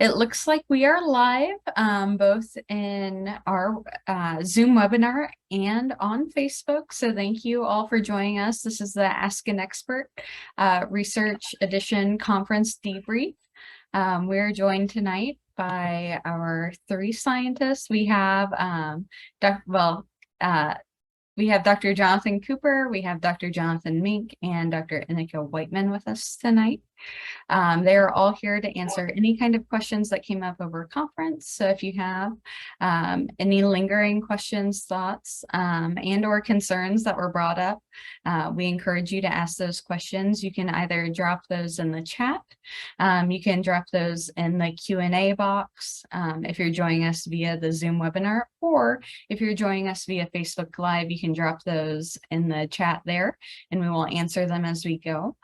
It looks like we are live, both in our Zoom webinar and on Facebook. So thank you all for joining us. This is the Ask an Expert Research Edition Conference Debrief. We're joined tonight by our three scientists. We have we have Dr. Jonathan Cooper, we have Dr. Jonathan Mink, and Dr. Ineka Whiteman with us tonight. They are all here to answer any kind of questions that came up over conference. So if you have any lingering questions, thoughts, and or concerns that were brought up, we encourage you to ask those questions. You can either drop those in the chat, you can drop those in the Q&A box if you're joining us via the Zoom webinar, or if you're joining us via Facebook Live, you can drop those in the chat there and we will answer them as we go.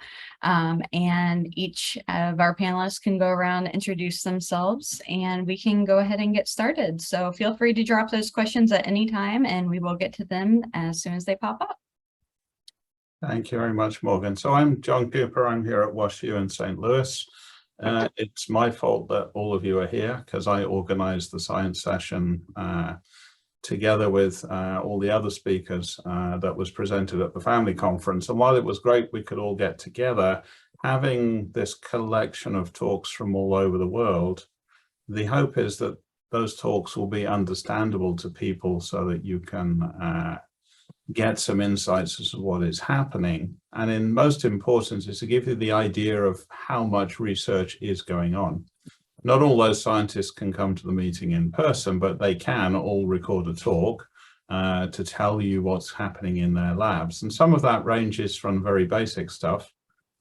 And each of our panelists can go around, introduce themselves, and we can go ahead and get started. So feel free to drop those questions at any time and we will get to them as soon as they pop up. Thank you very much, Morgan. So I'm John Cooper. I'm here at WashU in St. Louis. It's my fault that all of you are here because I organized the science session together with all the other speakers that was presented at the family conference. And while it was great we could all get together, having this collection of talks from all over the world, the hope is that those talks will be understandable to people so that you can get some insights as to what is happening. And in most importance is to give you the idea of how much research is going on. Not all those scientists can come to the meeting in person, but they can all record a talk to tell you what's happening in their labs. And some of that ranges from very basic stuff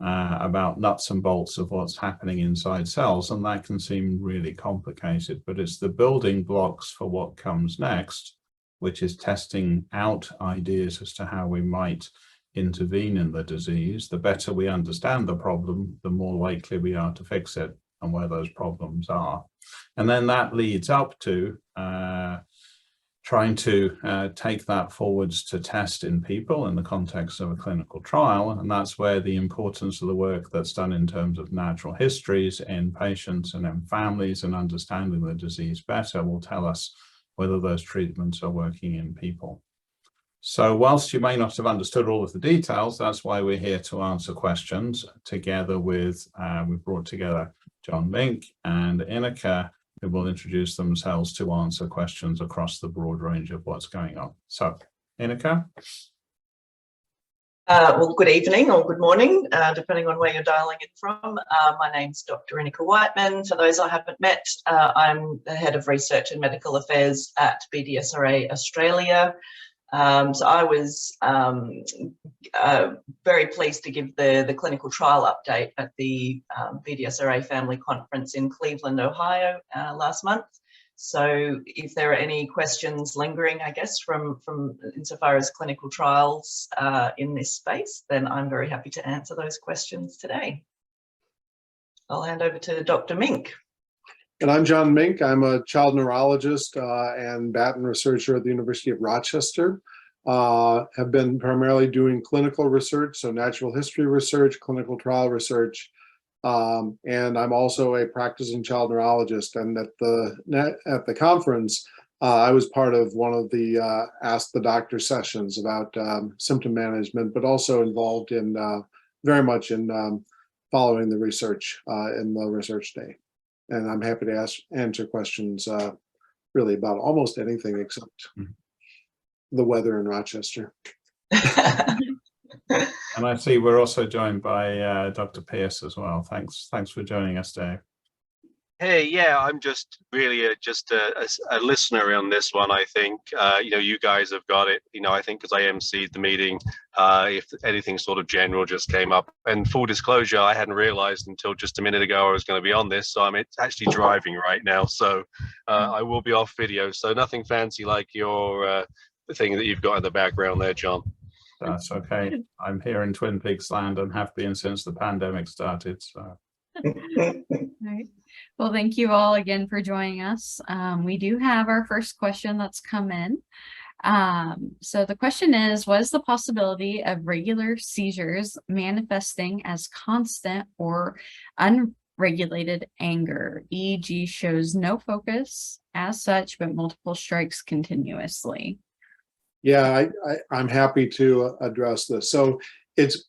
about nuts and bolts of what's happening inside cells, and that can seem really complicated, but it's the building blocks for what comes next, which is testing out ideas as to how we might intervene in the disease. The better we understand the problem, the more likely we are to fix it and where those problems are. And then that leads up to trying to take that forwards to test in people in the context of a clinical trial. And that's where the importance of the work that's done in terms of natural histories in patients and in families and understanding the disease better will tell us whether those treatments are working in people. So whilst you may not have understood all of the details, that's why we're here to answer questions together with, we've brought together John Mink and Ineka, who will introduce themselves to answer questions across the broad range of what's going on. So, Ineka? Well, good evening or good morning, depending on where you're dialing in from. My name's Dr. Ineka Whiteman. For those I haven't met, I'm the Head of Research and Medical Affairs at BDSRA Australia. So I was very pleased to give the clinical trial update at the BDSRA Family Conference in Cleveland, Ohio last month. So if there are any questions lingering, I guess, from insofar as clinical trials in this space, then I'm very happy to answer those questions today. I'll hand over to Dr. Mink. And I'm John Mink. I'm a child neurologist and Batten researcher at the University of Rochester. Have been primarily doing clinical research, so natural history research, clinical trial research. And I'm also a practicing child neurologist. And at the conference, I was part of one of the Ask the Doctor sessions about symptom management, but also involved in very much in following the research in the research day. And I'm happy to answer questions really about almost anything except the weather in Rochester. And I see we're also joined by Dr. Pearce as well. Thanks for joining us, Dave. Hey, yeah, I'm just really just a listener on this one. I think, you know, you guys have got it, you know, I think because I emceed the meeting, if anything sort of general just came up. And full disclosure, I hadn't realized until just a minute ago I was going to be on this. So I'm actually driving right now. So I will be off video. So nothing fancy like your the thing that you've got in the background there, John. That's okay. I'm here in Twin Peaks land and have been since the pandemic started. So. Right. Well, thank you all again for joining us. We do have our first question that's come in. So the question is, what is the possibility of regular seizures manifesting as constant or regulated anger. EEG shows no focus as such, but multiple strikes continuously. Yeah, I'm happy to address this. So it's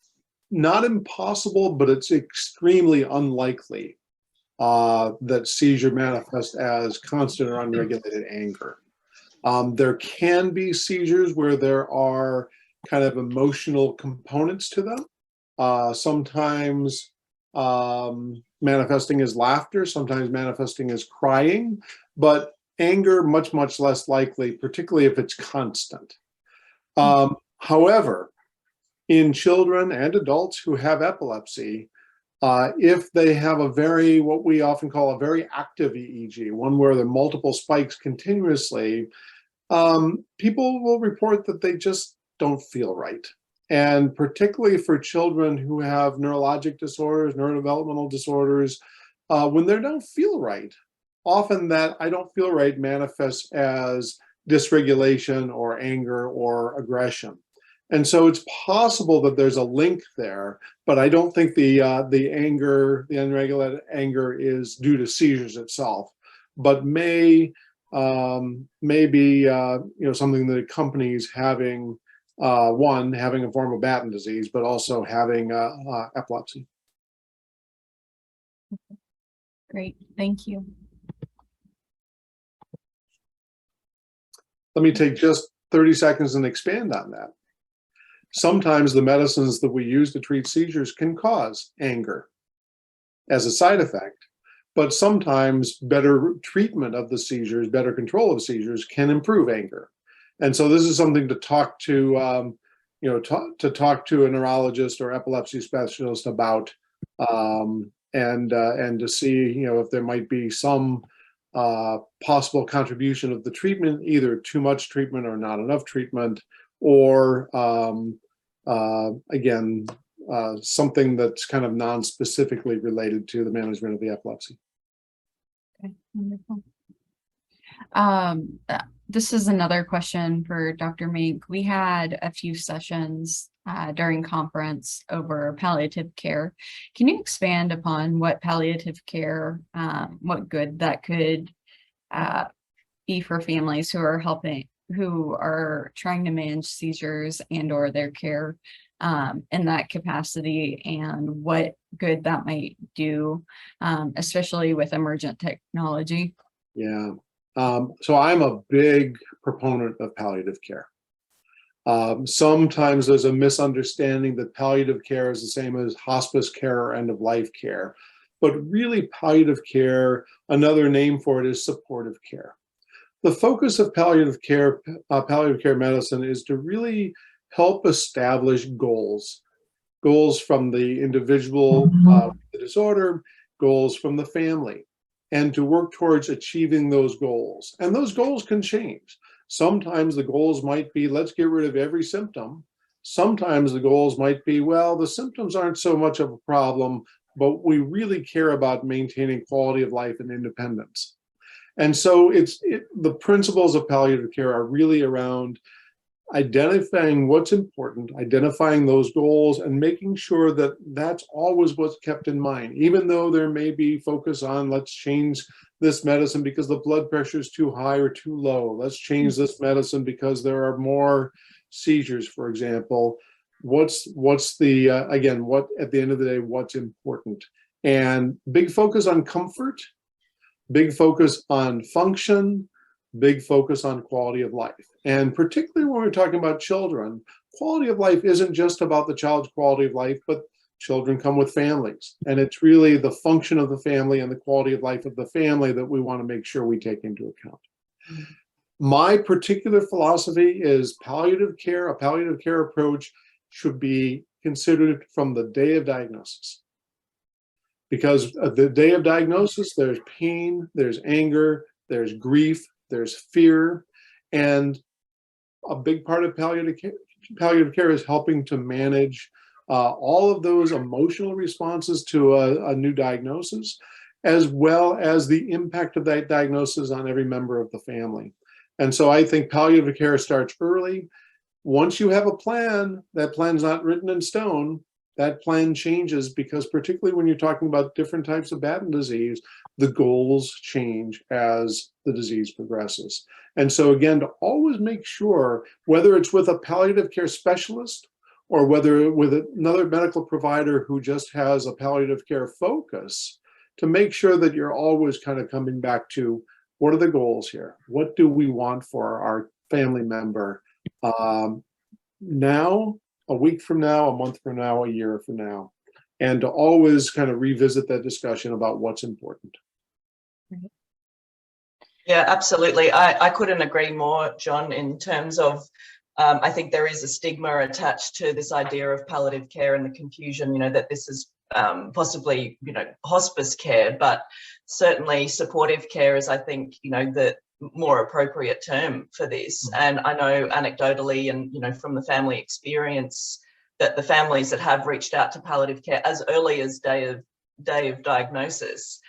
not impossible, but it's extremely unlikely that seizure manifests as constant or unregulated anger. There can be seizures where there are kind of emotional components to them. Sometimes manifesting as laughter, sometimes manifesting as crying, but anger much, much less likely, particularly if it's constant. However, in children and adults who have epilepsy, if they have a very, what we often call a very active EEG, one where there are multiple spikes continuously, people will report that they just don't feel right. And particularly for children who have neurologic disorders, neurodevelopmental disorders, when they don't feel right, often that I don't feel right manifests as dysregulation or anger or aggression. And so it's possible that there's a link there, but I don't think the anger, the unregulated anger is due to seizures itself, but may be something that accompanies having having a form of Batten disease, but also having epilepsy. Great, thank you. Let me take just 30 seconds and expand on that. Sometimes the medicines that we use to treat seizures can cause anger as a side effect, but sometimes better treatment of the seizures, better control of seizures can improve anger. And so this is something to talk to, talk to a neurologist or epilepsy specialist about, and to see, if there might be some possible contribution of the treatment, either too much treatment or not enough treatment, or again, something that's kind of non-specifically related to the management of the epilepsy. Okay, wonderful. This is another question for Dr. Mink. We had a few sessions during conference over palliative care. Can you expand upon what palliative care, what good that could be for families who are trying to manage seizures and or their care in that capacity, and what good that might do, especially with emergent technology? Yeah. So I'm a big proponent of palliative care. Sometimes there's a misunderstanding that palliative care is the same as hospice care or end-of-life care, but really palliative care, another name for it is supportive care. The focus of palliative care medicine is to really help establish goals from the individual with the disorder, goals from the family, and to work towards achieving those goals. And those goals can change. Sometimes the goals might be, let's get rid of every symptom. Sometimes the goals might be, well, the symptoms aren't so much of a problem, but we really care about maintaining quality of life and independence. And so the principles of palliative care are really around identifying what's important, identifying those goals, and making sure that that's always what's kept in mind, even though there may be focus on, let's change this medicine because the blood pressure is too high or too low. Let's change this medicine because there are more seizures, for example. What's the, again, what at the end of the day, what's important? And big focus on comfort, big focus on function, big focus on quality of life. And particularly when we're talking about children, quality of life isn't just about the child's quality of life, but children come with families. And it's really the function of the family and the quality of life of the family that we want to make sure we take into account. My particular philosophy is palliative care. A palliative care approach should be considered from the day of diagnosis. Because at the day of diagnosis, there's pain, there's anger, there's grief, there's fear, and a big part of palliative care is helping to manage all of those emotional responses to a new diagnosis, as well as the impact of that diagnosis on every member of the family. And so I think palliative care starts early. Once you have a plan, that plan's not written in stone, that plan changes because particularly when you're talking about different types of Batten disease, the goals change as the disease progresses. And so again, to always make sure, whether it's with a palliative care specialist or whether with another medical provider who just has a palliative care focus, to make sure that you're always kind of coming back to, what are the goals here? What do we want for our family member now, a week from now, a month from now, a year from now? And to always kind of revisit that discussion about what's important. Yeah, absolutely. I couldn't agree more, John, in terms of I think there is a stigma attached to this idea of palliative care and the confusion, that this is possibly, hospice care, but certainly supportive care is, I think, the more appropriate term for this. And I know anecdotally and, from the family experience that the families that have reached out to palliative care as early as day of diagnosis,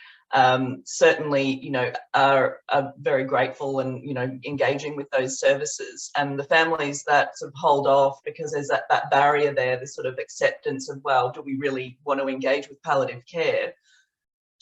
certainly, are very grateful and, engaging with those services. And the families that sort of hold off because there's that barrier there, this sort of acceptance of, well, do we really want to engage with palliative care?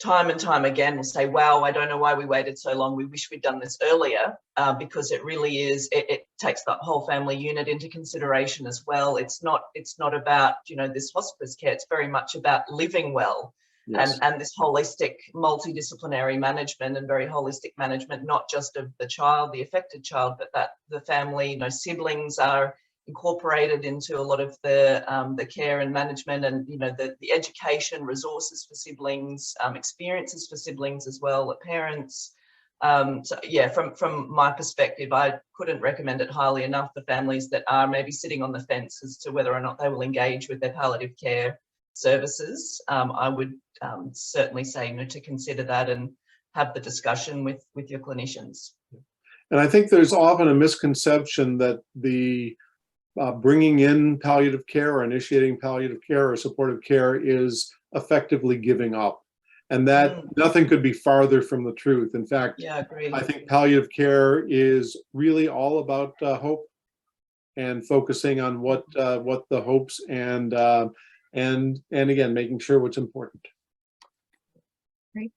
Time and time again will say, wow, I don't know why we waited so long. We wish we'd done this earlier, because it really is, it takes that whole family unit into consideration as well. It's not about, this hospice care. It's very much about living well. Yes. And this holistic multidisciplinary management and very holistic management, not just of the child, the affected child, but that the family, siblings are incorporated into a lot of the care and management, and the education, resources for siblings, experiences for siblings as well, parents. So yeah, from my perspective, I couldn't recommend it highly enough for families that are maybe sitting on the fence as to whether or not they will engage with their palliative care services. I would certainly say to consider that and have the discussion with your clinicians. And I think there's often a misconception that the bringing in palliative care or initiating palliative care or supportive care is effectively giving up. And that nothing could be farther from the truth. In fact, yeah, I think palliative care is really all about hope and focusing on what the hopes and again, making sure what's important. Great.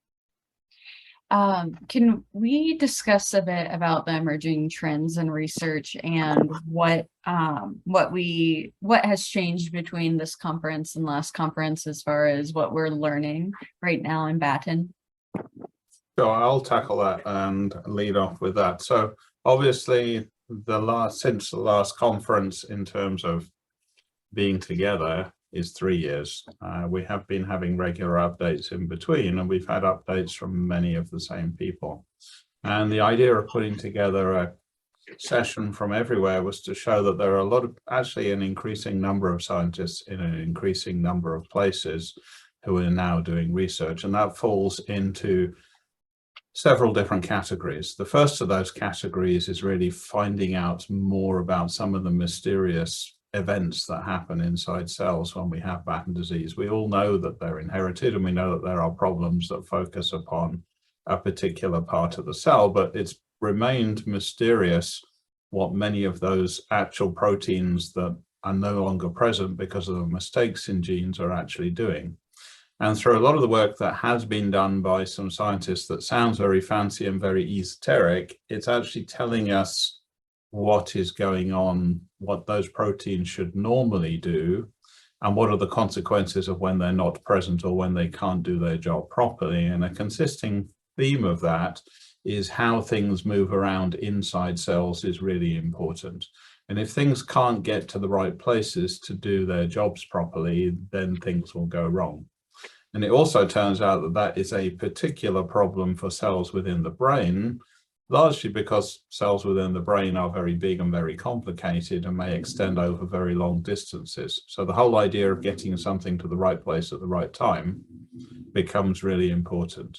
Can we discuss a bit about the emerging trends in research and what has changed between this conference and last conference as far as what we're learning right now in Batten? So I'll tackle that and lead off with that. So obviously since the last conference in terms of being together is 3 years. We have been having regular updates in between, and we've had updates from many of the same people. And the idea of putting together a session from everywhere was to show that there are actually an increasing number of scientists in an increasing number of places who are now doing research, and that falls into several different categories. The first of those categories is really finding out more about some of the mysterious events that happen inside cells when we have Batten disease. We all know that they're inherited, and we know that there are problems that focus upon a particular part of the cell, but it's remained mysterious what many of those actual proteins that are no longer present because of the mistakes in genes are actually doing. And through a lot of the work that has been done by some scientists that sounds very fancy and very esoteric, it's actually telling us what is going on, what those proteins should normally do, and what are the consequences of when they're not present or when they can't do their job properly. And a consisting theme of that is how things move around inside cells is really important. And if things can't get to the right places to do their jobs properly, then things will go wrong. And it also turns out that that is a particular problem for cells within the brain, largely because cells within the brain are very big and very complicated and may extend over very long distances. So the whole idea of getting something to the right place at the right time becomes really important.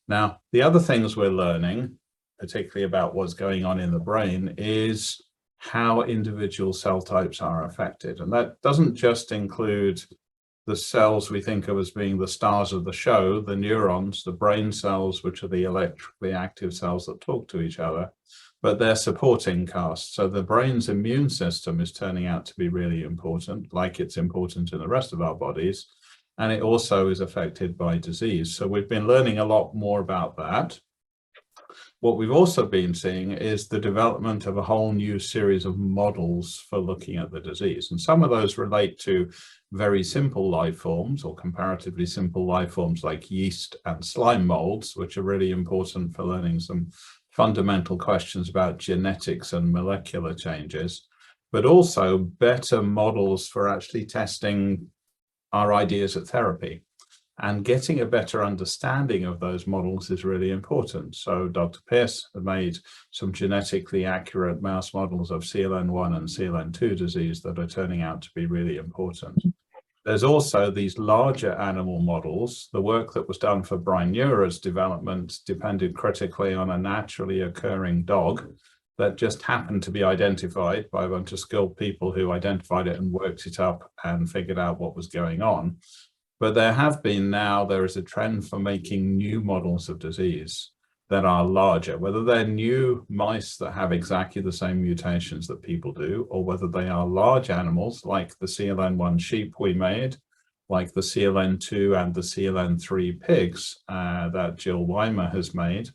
Now, the other things we're learning, particularly about what's going on in the brain, is how individual cell types are affected. And that doesn't just include the cells we think of as being the stars of the show, the neurons, the brain cells, which are the electrically active cells that talk to each other, but they're supporting cast. So the brain's immune system is turning out to be really important, like it's important in the rest of our bodies. And it also is affected by disease. So we've been learning a lot more about that. What we've also been seeing is the development of a whole new series of models for looking at the disease. And some of those relate to very simple life forms or comparatively simple life forms like yeast and slime molds, which are really important for learning some fundamental questions about genetics and molecular changes, but also better models for actually testing our ideas of therapy. And getting a better understanding of those models is really important. So Dr. Pearce had made some genetically accurate mouse models of CLN1 and CLN2 disease that are turning out to be really important. There's also these larger animal models. The work that was done for Brineura's development depended critically on a naturally occurring dog that just happened to be identified by a bunch of skilled people who identified it and worked it up and figured out what was going on. But there is a trend for making new models of disease that are larger, whether they're new mice that have exactly the same mutations that people do, or whether they are large animals like the CLN1 sheep we made, like the CLN2 and the CLN3 pigs that Jill Weimer has made.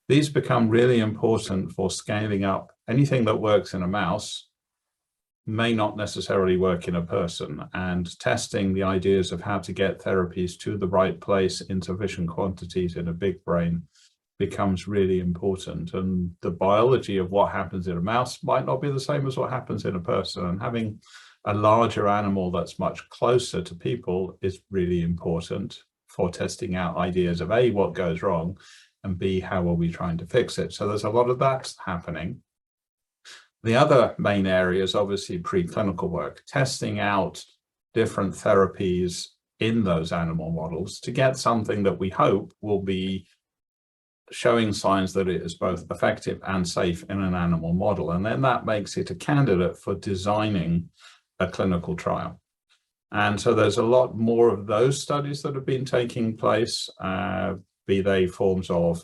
These become really important for scaling up. Anything that works in a mouse may not necessarily work in a person, and testing the ideas of how to get therapies to the right place in sufficient quantities in a big brain becomes really important. And the biology of what happens in a mouse might not be the same as what happens in a person, and having a larger animal that's much closer to people is really important for testing out ideas of A, what goes wrong, and B, how are we trying to fix it. So there's a lot of that happening. The other main area is obviously preclinical work, testing out different therapies in those animal models to get something that we hope will be showing signs that it is both effective and safe in an animal model. And then that makes it a candidate for designing a clinical trial. And so there's a lot more of those studies that have been taking place, be they forms of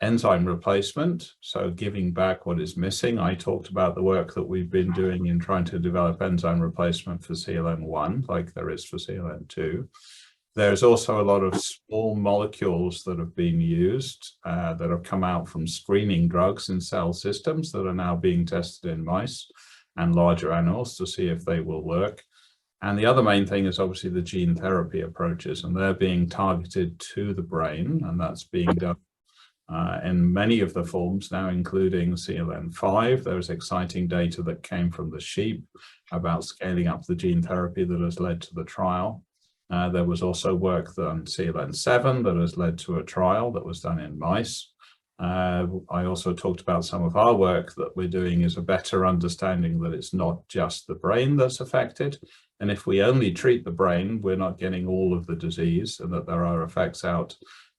enzyme replacement, so giving back what is missing. I talked about the work that we've been doing in trying to develop enzyme replacement for CLN1, like there is for CLN2. There's also a lot of small molecules that have been used that have come out from screening drugs in cell systems that are now being tested in mice and larger animals to see if they will work. And the other main thing is obviously the gene therapy approaches, and they're being targeted to the brain, and that's being done in many of the forms now, including CLN5. There's exciting data that came from the sheep about scaling up the gene therapy that has led to the trial. There was also work on CLN7 that has led to a trial that was done in mice. I also talked about some of our work that we're doing is a better understanding that it's not just the brain that's affected. And if we only treat the brain, we're not getting all of the disease, and that there are effects out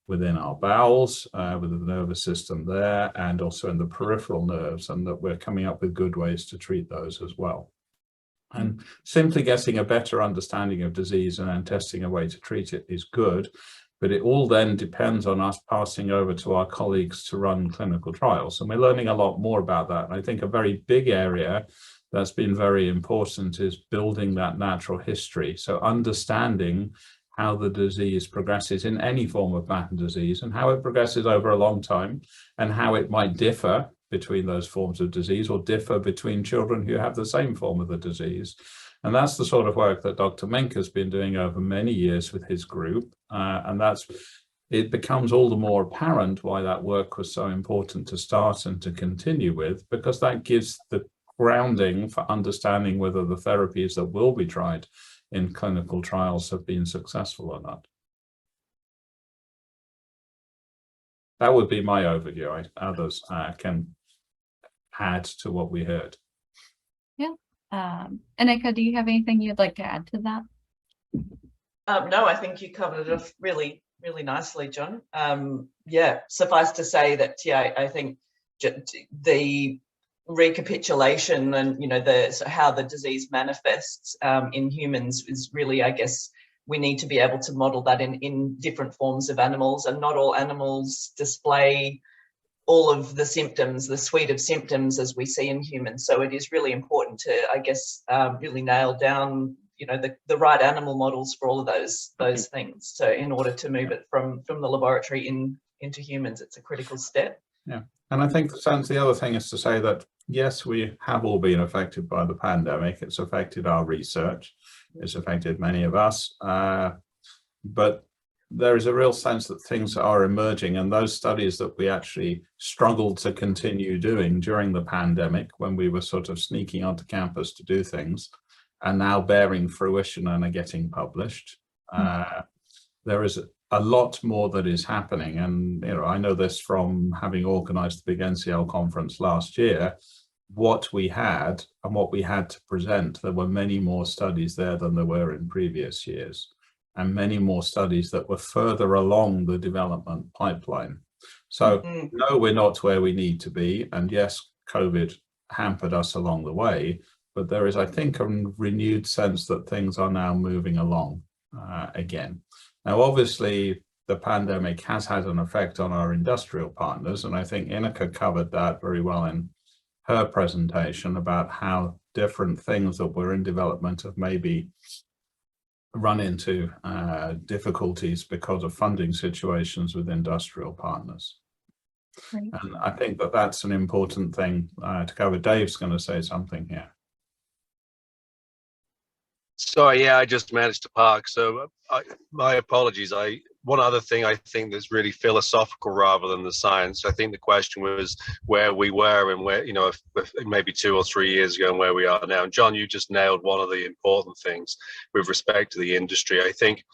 within our bowels, within the nervous system there, and also in the peripheral nerves, and that we're coming up with good ways to treat those as well. And simply getting a better understanding of disease and then testing a way to treat it is good, but it all then depends on us passing over to our colleagues to run clinical trials. And we're learning a lot more about that. And I think a very big area that's been very important is building that natural history. So understanding how the disease progresses in any form of pattern disease and how it progresses over a long time and how it might differ between those forms of disease or differ between children who have the same form of the disease. And that's the sort of work that Dr. Mink has been doing over many years with his group. And it becomes all the more apparent why that work was so important to start and to continue with, because that gives the grounding for understanding whether the therapies that will be tried in clinical trials have been successful or not. That would be my overview. Others can add to what we heard. Yeah. Ineka, do you have anything you'd like to add to that? No, I think you covered it off really, really nicely, John. Yeah, suffice to say that, yeah, I think the recapitulation and, you know, how the disease manifests in humans is really, I guess, we need to be able to model that in different forms of animals, and not all animals display all of the symptoms, the suite of symptoms as we see in humans. So it is really important to, I guess, really nail down, you know, the right animal models for all of those things. So in order to move it from the laboratory into humans, it's a critical step. Yeah, and I think the other thing is to say that, yes, we have all been affected by the pandemic. It's affected our research. It's affected many of us. But there is a real sense that things are emerging, and those studies that we actually struggled to continue doing during the pandemic, when we were sort of sneaking onto campus to do things, are now bearing fruition and are getting published. There is a lot more that is happening, and you know, I know this from having organized the big NCL conference last year. What we had and what we had to present, there were many more studies there than there were in previous years, and many more studies that were further along the development pipeline. So no, we're not where we need to be, and yes, COVID hampered us along the way, but there is, I think, a renewed sense that things are now moving along again. Now, obviously, the pandemic has had an effect on our industrial partners, and I think Ineka covered that very well in her presentation about how different things that were in development have maybe run into difficulties because of funding situations with industrial partners. Right. And I think that that's an important thing to cover. Dave's going to say something here. Sorry, yeah, I just managed to park. So my apologies. One other thing I think that's really philosophical rather than the science. I think the question was where we were and where, you know, if maybe 2 or 3 years ago and where we are now. And John, you just nailed one of the important things with respect to the industry. I think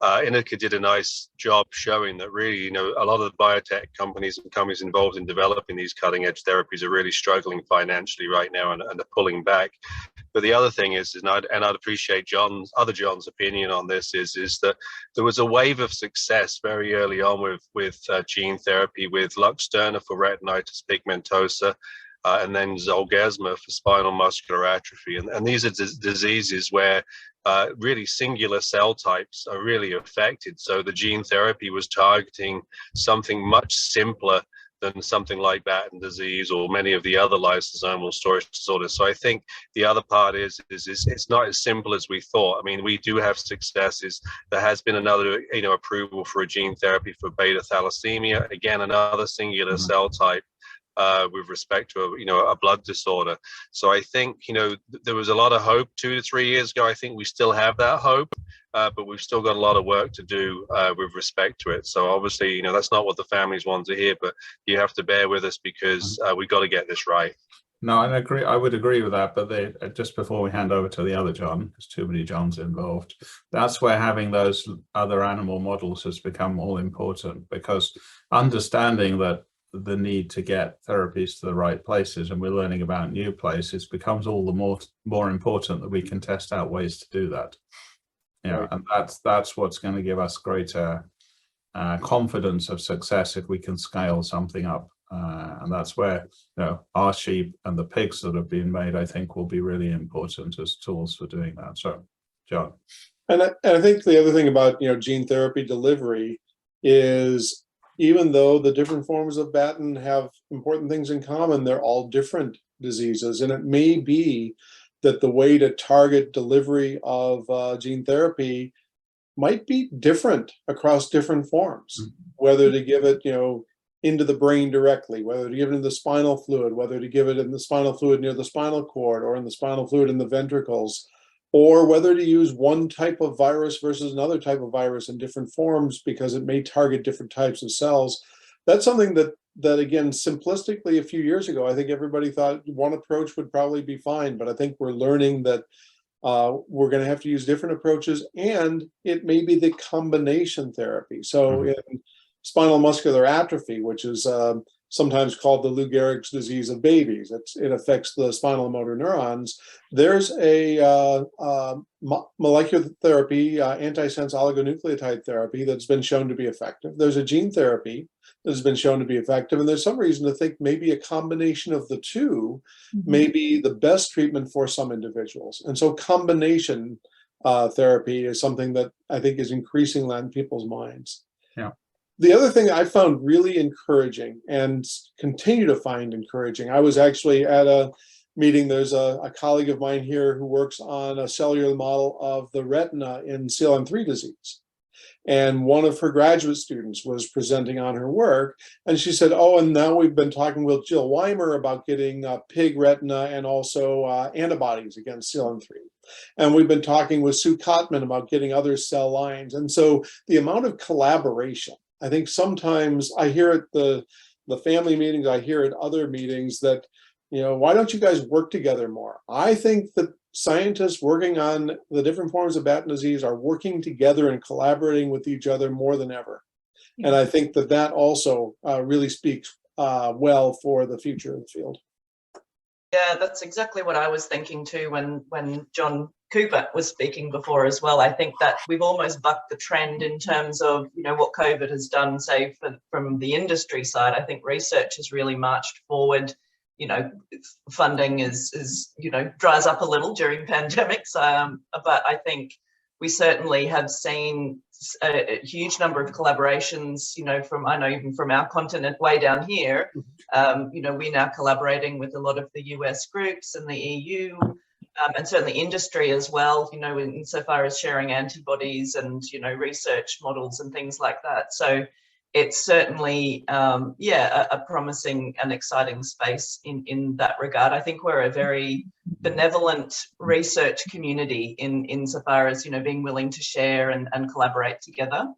Ineka did a nice job showing that really, you know, a lot of the biotech companies and companies involved in developing these cutting edge therapies are really struggling financially right now and are pulling back. But the other thing is I'd appreciate John's opinion on this is that there was a wave of success very early on with gene therapy, with Luxturna for retinitis pigmentosa, and then Zolgensma for spinal muscular atrophy. And these are diseases where really singular cell types are really affected. So the gene therapy was targeting something much simpler than something like Batten disease or many of the other lysosomal storage disorders. So I think the other part is it's not as simple as we thought. I mean, we do have successes. There has been another, you know, approval for a gene therapy for beta thalassemia, again, another singular cell type. With respect to a blood disorder. So I think, you know, there was a lot of hope 2 to 3 years ago. I think we still have that hope, but we've still got a lot of work to do with respect to it. So obviously, you know, that's not what the families want to hear, but you have to bear with us because we've got to get this right. No, I agree. I would agree with that. But just before we hand over to the other John, there's too many Johns involved. That's where having those other animal models has become all important, because understanding that the need to get therapies to the right places, and we're learning about new places, becomes all the more important that we can test out ways to do that. Yeah, right. And that's what's going to give us greater confidence of success if we can scale something up. And that's where, you know, our sheep and the pigs that have been made, I think, will be really important as tools for doing that. So, John. And I think the other thing about, you know, gene therapy delivery is, even though the different forms of Batten have important things in common, they're all different diseases. And it may be that the way to target delivery of gene therapy might be different across different forms, whether to give it, you know, into the brain directly, whether to give it in the spinal fluid, whether to give it in the spinal fluid near the spinal cord, or in the spinal fluid in the ventricles, or whether to use one type of virus versus another type of virus in different forms because it may target different types of cells. That's something that again, simplistically, a few years ago, I think everybody thought one approach would probably be fine, but I think we're learning that we're going to have to use different approaches, and it may be the combination therapy. So in spinal muscular atrophy, which is sometimes called the Lou Gehrig's disease of babies, it affects the spinal motor neurons. There's a molecular therapy, antisense oligonucleotide therapy, that's been shown to be effective. There's a gene therapy that has been shown to be effective, and there's some reason to think maybe a combination of the two may be the best treatment for some individuals. And so combination therapy is something that I think is increasingly on people's minds. Yeah. The other thing I found really encouraging and continue to find encouraging, I was actually at a meeting, there's a colleague of mine here who works on a cellular model of the retina in CLN3 disease. And one of her graduate students was presenting on her work, and she said, oh, and now we've been talking with Jill Weimer about getting pig retina and also antibodies against CLN3. And we've been talking with Sue Cotman about getting other cell lines. And so the amount of collaboration, I think sometimes I hear at the family meetings, I hear at other meetings that, you know, why don't you guys work together more? I think that scientists working on the different forms of Batten disease are working together and collaborating with each other more than ever. Yeah. And I think that that also really speaks well for the future of the field. Yeah, that's exactly what I was thinking too when John Cooper was speaking before as well. I think that we've almost bucked the trend in terms of, you know, what COVID has done, say, from the industry side. I think research has really marched forward. You know, funding is you know, dries up a little during pandemics, but I think we certainly have seen a huge number of collaborations, you know, from, I know even from our continent way down here, you know, we're now collaborating with a lot of the US groups and the EU, and certainly industry as well, you know, insofar as sharing antibodies and, you know, research models and things like that. So it's certainly, yeah, a promising and exciting space in that regard. I think we're a very benevolent research community insofar as, you know, being willing to share and collaborate together.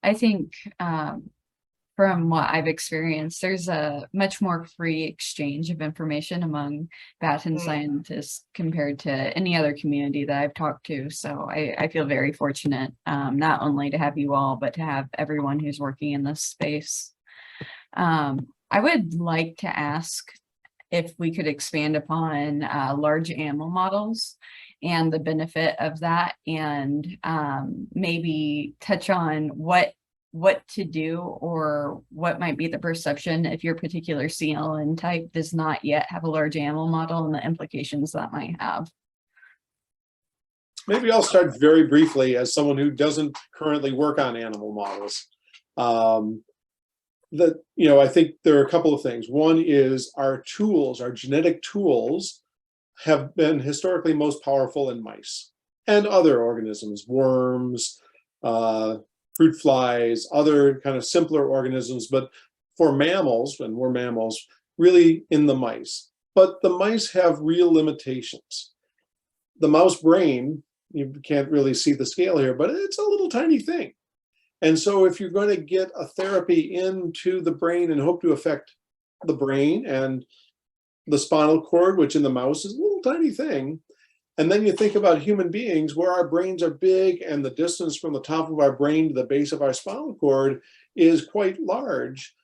I think from what I've experienced, there's a much more free exchange of information among Batten scientists compared to any other community that I've talked to. So I feel very fortunate, not only to have you all, but to have everyone who's working in this space. I would like to ask if we could expand upon large animal models and the benefit of that, and maybe touch on what to do or what might be the perception if your particular CLN type does not yet have a large animal model and the implications that might have. Maybe I'll start very briefly as someone who doesn't currently work on animal models. You know, I think there are a couple of things. One is our tools, our genetic tools have been historically most powerful in mice and other organisms, worms, fruit flies, other kind of simpler organisms, but for mammals, and we're mammals, really in the mice. But the mice have real limitations. The mouse brain, you can't really see the scale here, but it's a little tiny thing. And so if you're going to get a therapy into the brain and hope to affect the brain and the spinal cord, which in the mouse is a little tiny thing, and then you think about human beings where our brains are big and the distance from the top of our brain to the base of our spinal cord is quite large,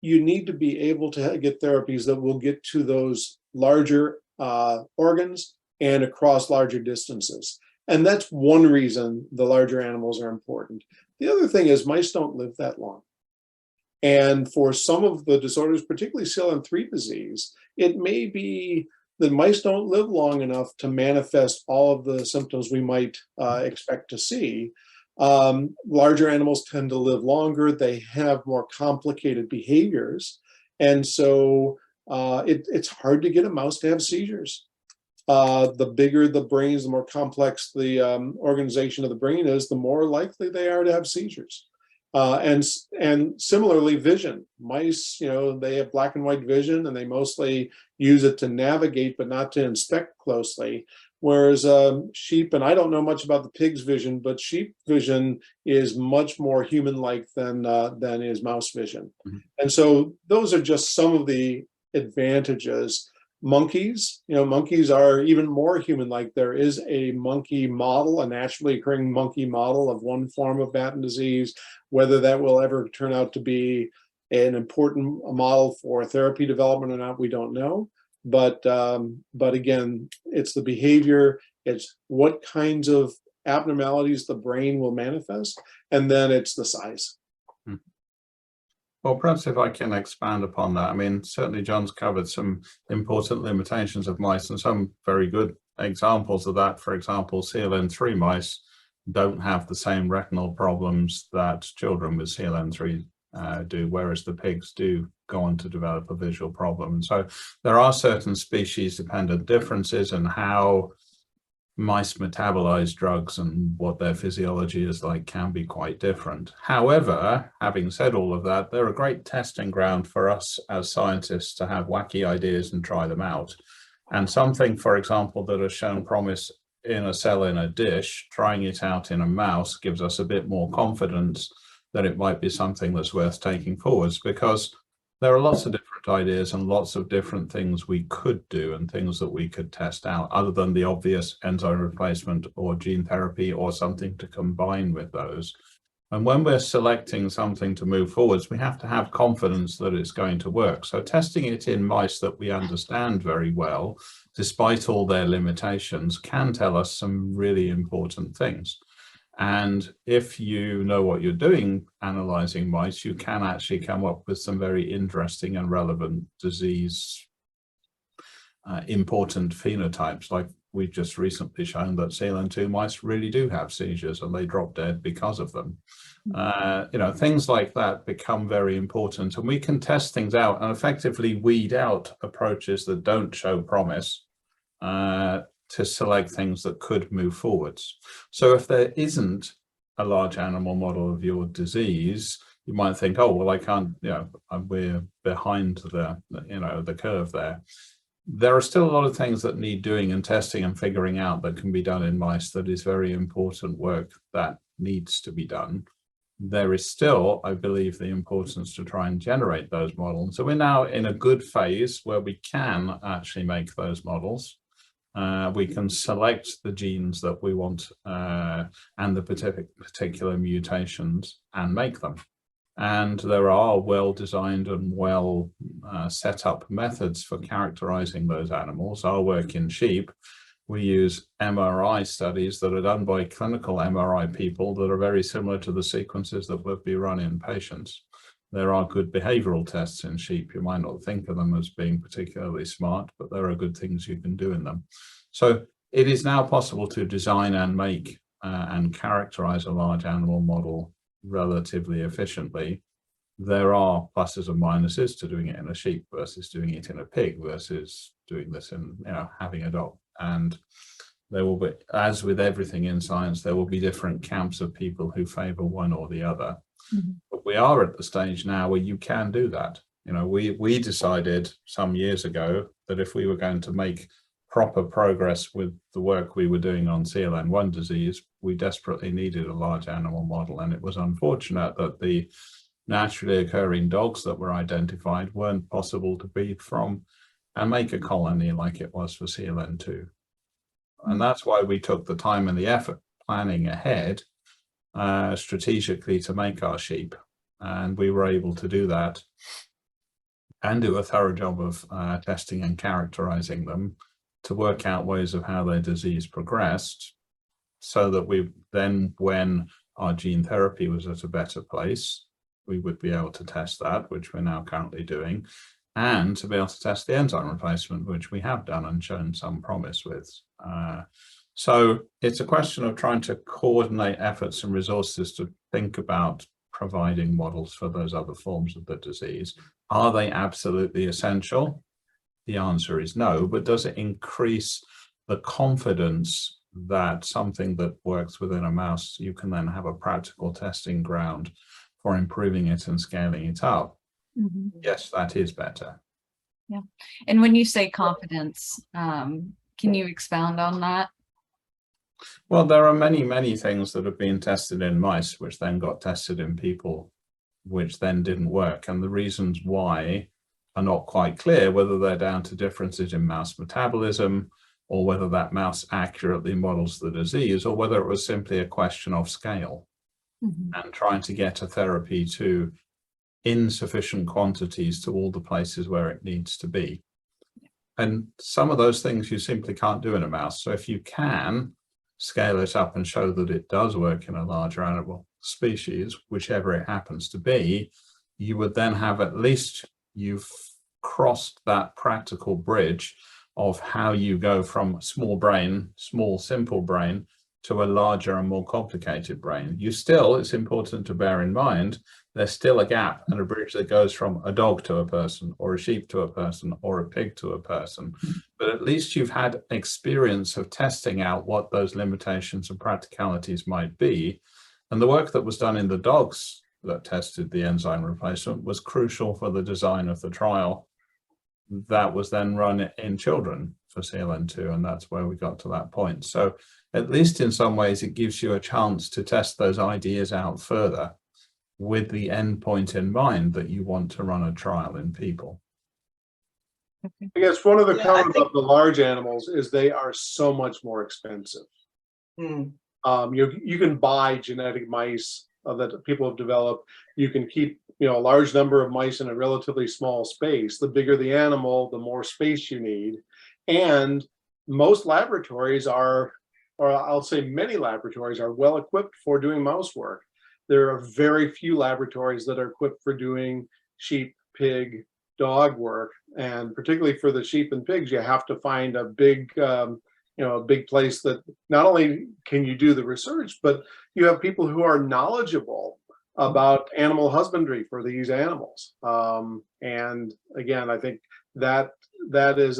you need to be able to get therapies that will get to those larger organs and across larger distances. And that's one reason the larger animals are important. The other thing is mice don't live that long. And for some of the disorders, particularly CLN3 disease, it may be that mice don't live long enough to manifest all of the symptoms we might expect to see. Larger animals tend to live longer. They have more complicated behaviors. And so it's hard to get a mouse to have seizures. The bigger the brains, the more complex the organization of the brain is, the more likely they are to have seizures. And similarly, vision. Mice, you know, they have black and white vision, and they mostly use it to navigate, but not to inspect closely. Whereas sheep, and I don't know much about the pig's vision, but sheep vision is much more human-like than is mouse vision. Mm-hmm. And so those are just some of the advantages. Monkeys, you know, monkeys are even more human-like. There is a monkey model, a naturally occurring monkey model of one form of Batten disease. Whether that will ever turn out to be an important model for therapy development or not, we don't know. But again, it's the behavior, it's what kinds of abnormalities the brain will manifest, and then it's the size. Well, perhaps if I can expand upon that. I mean, certainly John's covered some important limitations of mice and some very good examples of that. For example, CLN3 mice don't have the same retinal problems that children with CLN3 do, whereas the pigs do go on to develop a visual problem. And so there are certain species-dependent differences in how mice metabolize drugs, and what their physiology is like can be quite different. However, having said all of that, they're a great testing ground for us as scientists to have wacky ideas and try them out. And something, for example, that has shown promise in a cell in a dish, trying it out in a mouse gives us a bit more confidence that it might be something that's worth taking forwards, because there are lots of different ideas and lots of different things we could do and things that we could test out, other than the obvious enzyme replacement or gene therapy or something to combine with those. And when we're selecting something to move forwards, we have to have confidence that it's going to work. So testing it in mice that we understand very well, despite all their limitations, can tell us some really important things. And if you know what you're doing analyzing mice, you can actually come up with some very interesting and relevant disease important phenotypes. Like we've just recently shown that CLN2 mice really do have seizures and they drop dead because of them. You know, things like that become very important, and we can test things out and effectively weed out approaches that don't show promise to select things that could move forwards. So if there isn't a large animal model of your disease, you might think, oh, well, I can't, you know, we're behind the, you know, the curve there. There are still a lot of things that need doing and testing and figuring out that can be done in mice. That is very important work that needs to be done. There is still, I believe, the importance to try and generate those models. So we're now in a good phase where we can actually make those models. We can select the genes that we want and the particular mutations and make them. And there are well-designed and well set up methods for characterizing those animals. Our work in sheep, we use MRI studies that are done by clinical MRI people that are very similar to the sequences that would be run in patients. There are good behavioral tests in sheep. You might not think of them as being particularly smart, but there are good things you can do in them. So it is now possible to design and make and characterize a large animal model relatively efficiently. There are pluses and minuses to doing it in a sheep versus doing it in a pig versus doing this in, you know, having a dog. And there will be, as with everything in science, there will be different camps of people who favor one or the other. But we are at the stage now where you can do that. You know, we decided some years ago that if we were going to make proper progress with the work we were doing on CLN1 disease, we desperately needed a large animal model. And it was unfortunate that the naturally occurring dogs that were identified weren't possible to breed from and make a colony like it was for CLN2. And that's why we took the time and the effort planning ahead strategically to make our sheep. And we were able to do that and do a thorough job of testing and characterizing them to work out ways of how their disease progressed, so that we then, when our gene therapy was at a better place, we would be able to test that, which we're now currently doing, and to be able to test the enzyme replacement, which we have done and shown some promise with. So it's a question of trying to coordinate efforts and resources to think about providing models for those other forms of the disease. Are they absolutely essential? The answer is no, but does it increase the confidence that something that works within a mouse, you can then have a practical testing ground for improving it and scaling it up? Yes, that is better. Yeah. And when you say confidence, can you expound on that? Well, there are many, many things that have been tested in mice, which then got tested in people, which then didn't work. And the reasons why are not quite clear, whether they're down to differences in mouse metabolism, or whether that mouse accurately models the disease, or whether it was simply a question of scale and trying to get a therapy to insufficient quantities to all the places where it needs to be. And some of those things you simply can't do in a mouse. So if you can scale it up and show that it does work in a larger animal species, whichever it happens to be, you would then have at least you've crossed that practical bridge of how you go from small brain, small, simple brain, to a larger and more complicated brain. It's important to bear in mind, there's still a gap and a bridge that goes from a dog to a person, or a sheep to a person, or a pig to a person. But at least you've had experience of testing out what those limitations and practicalities might be. And the work that was done in the dogs that tested the enzyme replacement was crucial for the design of the trial that was then run in children for CLN2, and that's where we got to that point. So at least in some ways, it gives you a chance to test those ideas out further with the end point in mind that you want to run a trial in people. I guess one of the Yeah, cons I think- of the large animals is they are so much more expensive. Mm. You can buy genetic mice that people have developed. You can keep a large number of mice in a relatively small space. The bigger the animal, the more space you need. And most laboratories are, or I'll say many laboratories are well equipped for doing mouse work. There are very few laboratories that are equipped for doing sheep, pig, dog work. And particularly for the sheep and pigs, you have to find a big, a big place that not only can you do the research, but you have people who are knowledgeable about animal husbandry for these animals. And again, I think that is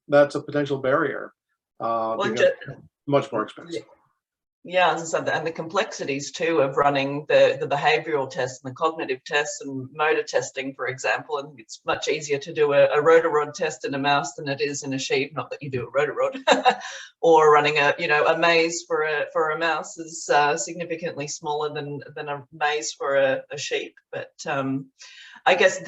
that's a potential barrier because much more expensive. Yeah, as I said, and the complexities too of running the behavioural tests and the cognitive tests and motor testing, for example. And it's much easier to do a rotarod test in a mouse than it is in a sheep. Not that you do a rotarod, or running a maze for a mouse is significantly smaller than a maze for a sheep. But I guess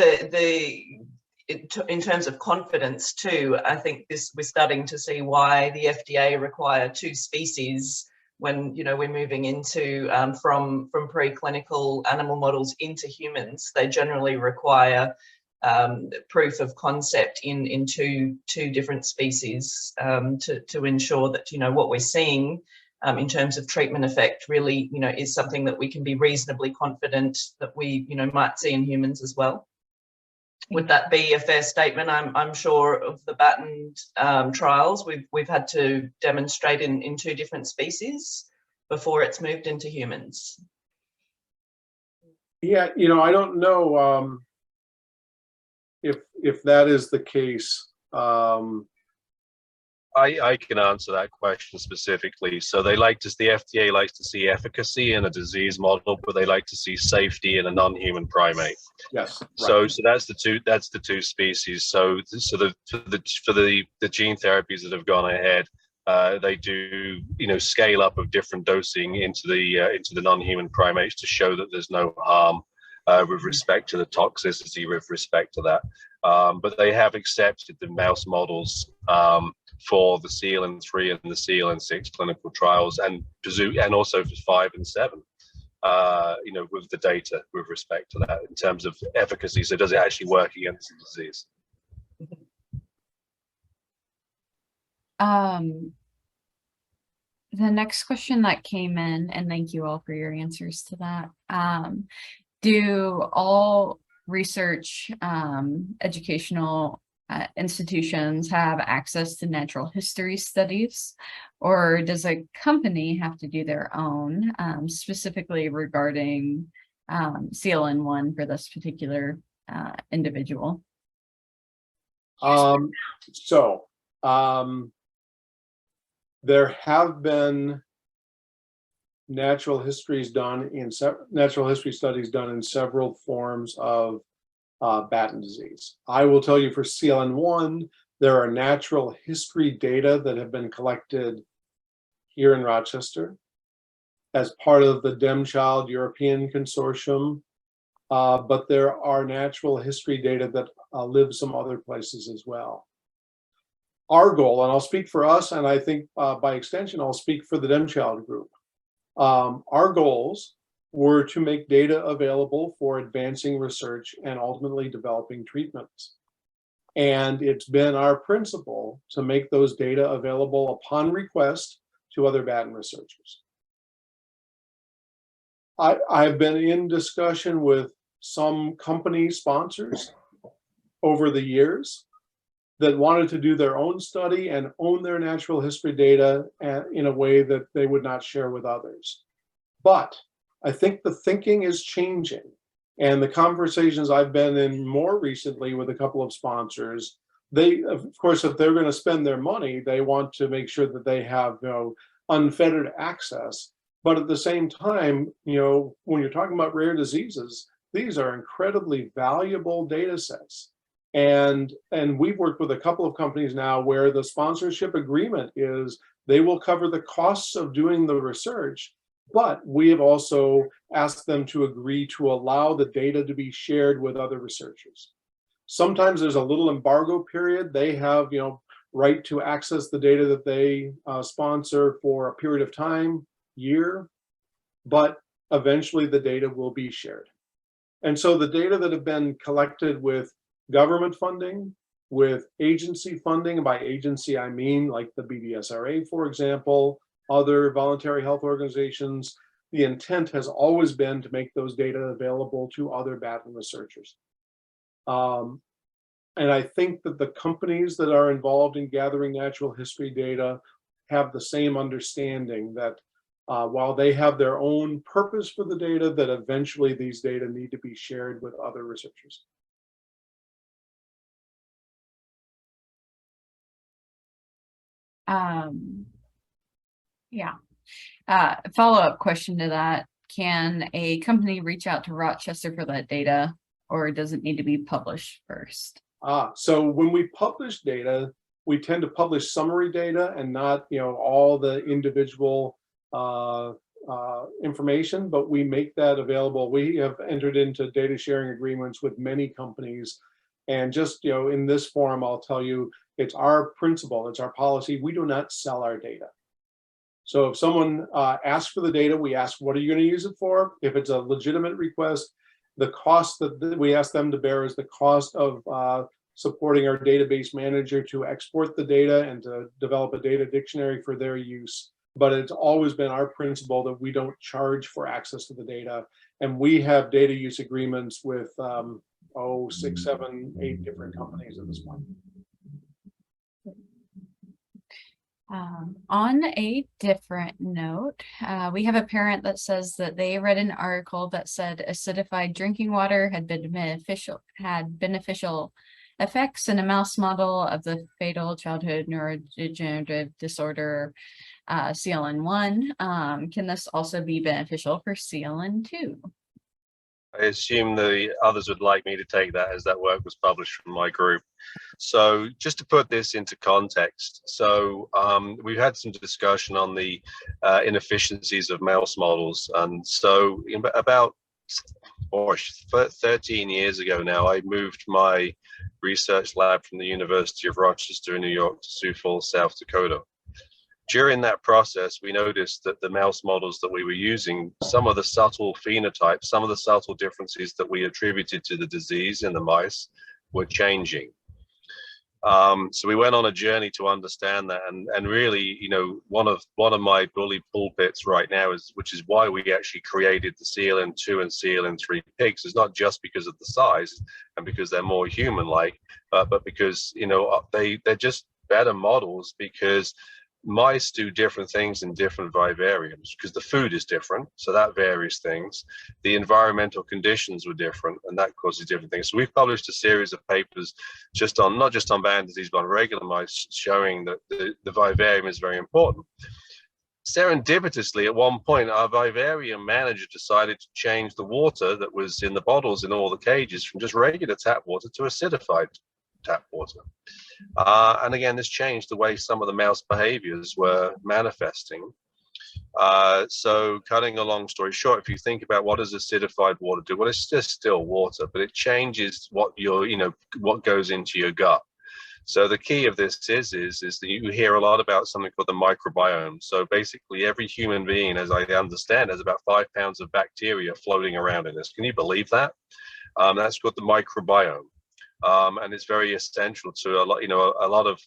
in terms of confidence too, I think we're starting to see why the FDA require 2 species when we're moving into from preclinical animal models into humans. They generally require proof of concept in two different species to ensure that what we're seeing in terms of treatment effect really is something that we can be reasonably confident that we might see in humans as well. Would that be a fair statement? I'm sure of the Batten trials, we've had to demonstrate in 2 different species before it's moved into humans. Yeah, I don't know if that is the case. I can answer that question specifically. So the FDA likes to see efficacy in a disease model, but they like to see safety in a non-human primate. Yes. So Right. so that's the two species. So for the gene therapies that have gone ahead, they do scale up of different dosing into the non-human primates to show that there's no harm with respect to the toxicity with respect to that. But they have accepted the mouse models for the CLN3 and the CLN6 clinical trials, and also for 5 and 7. With the data with respect to that in terms of efficacy. So does it actually work against the disease? The next question that came in, and thank you all for your answers to that. Do all research educational institutions have access to natural history studies, or does a company have to do their own, specifically regarding CLN1 for this particular individual? There have been natural history studies done in several forms of Batten disease. I will tell you for CLN1, there are natural history data that have been collected here in Rochester as part of the DemChild European Consortium, but there are natural history data that live some other places as well. Our goal, and I'll speak for us, and I think by extension, I'll speak for the DemChild group. Our goals were to make data available for advancing research and ultimately developing treatments. And it's been our principle to make those data available upon request to other Batten researchers. I've been in discussion with some company sponsors over the years that wanted to do their own study and own their natural history data in a way that they would not share with others. But I think the thinking is changing. And the conversations I've been in more recently with a couple of sponsors, they, of course, if they're going to spend their money, they want to make sure that they have, unfettered access. But at the same time, when you're talking about rare diseases, these are incredibly valuable data sets. And we've worked with a couple of companies now where the sponsorship agreement is they will cover the costs of doing the research, but we have also asked them to agree to allow the data to be shared with other researchers. Sometimes there's a little embargo period. They have, right to access the data that they sponsor for a period of time, year, but eventually the data will be shared. And so the data that have been collected with government funding, with agency funding, and by agency I mean like the BDSRA, for example, other voluntary health organizations, the intent has always been to make those data available to other Batten researchers. And I think that the companies that are involved in gathering natural history data have the same understanding that while they have their own purpose for the data, that eventually these data need to be shared with other researchers. Yeah. Follow-up question to that. Can a company reach out to Rochester for that data, or does it need to be published first? So when we publish data, we tend to publish summary data and not, all the individual information, but we make that available. We have entered into data sharing agreements with many companies. And just, in this forum, I'll tell you, it's our principle, it's our policy. We do not sell our data. So if someone asks for the data, we ask, what are you going to use it for? If it's a legitimate request, the cost that we ask them to bear is the cost of supporting our database manager to export the data and to develop a data dictionary for their use. But it's always been our principle that we don't charge for access to the data. And we have data use agreements with 6, 7, 8 different companies at this point. On a different note, we have a parent that says that they read an article that said acidified drinking water had beneficial effects in a mouse model of the fatal childhood neurodegenerative disorder CLN1. Can this also be beneficial for CLN2? I assume the others would like me to take that as that work was published from my group. So just to put this into context, so we've had some discussion on the inefficiencies of mouse models. And so about 13 years ago now, I moved my research lab from the University of Rochester in New York to Sioux Falls, South Dakota. During that process, we noticed that the mouse models that we were using, some of the subtle phenotypes, some of the subtle differences that we attributed to the disease in the mice were changing. So we went on a journey to understand that, and really, one of my bully pulpits right now which is why we actually created the CLN2 and CLN3 pigs, is not just because of the size and because they're more human-like, but because they're just better models, because mice do different things in different vivariums because the food is different, so that varies things. The environmental conditions were different, and that causes different things. So we've published a series of papers not just on band disease, but on regular mice, showing that the vivarium is very important. Serendipitously, at one point, our vivarium manager decided to change the water that was in the bottles in all the cages from just regular tap water to acidified tap water. And again, this changed the way some of the mouse behaviors were manifesting. So cutting a long story short, if you think about what does acidified water do? Well, it's just still water, but it changes what what goes into your gut. So the key of this is that you hear a lot about something called the microbiome. So basically every human being, as I understand, has about 5 pounds of bacteria floating around in this. Can you believe that? That's called the microbiome. And it's very essential to a lot of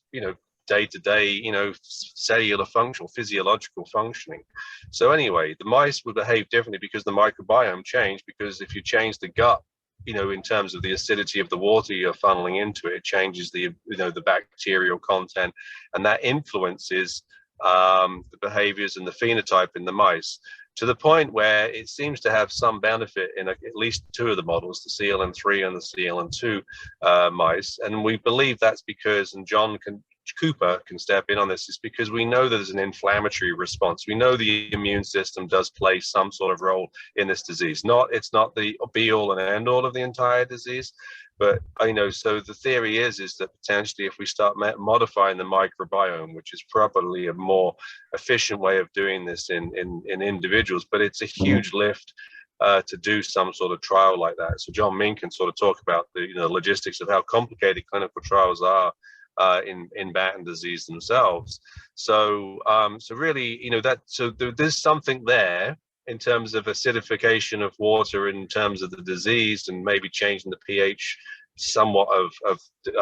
day-to-day cellular function, physiological functioning. So anyway, the mice would behave differently because the microbiome changed, because if you change the gut in terms of the acidity of the water you're funneling into it, it changes the the bacterial content, and that influences the behaviors and the phenotype in the mice, to the point where it seems to have some benefit in at least 2 of the models, the CLN3 and the CLN2 mice. And we believe that's because, and John Cooper can step in on this, is because we know there's an inflammatory response. We know the immune system does play some sort of role in this disease. It's not the be all and end all of the entire disease, but so the theory is that potentially if we start modifying the microbiome, which is probably a more efficient way of doing this in individuals, but it's a huge lift to do some sort of trial like that. So John Mink can sort of talk about the logistics of how complicated clinical trials are in Batten disease themselves. So really, there's something there in terms of acidification of water, in terms of the disease, and maybe changing the pH somewhat of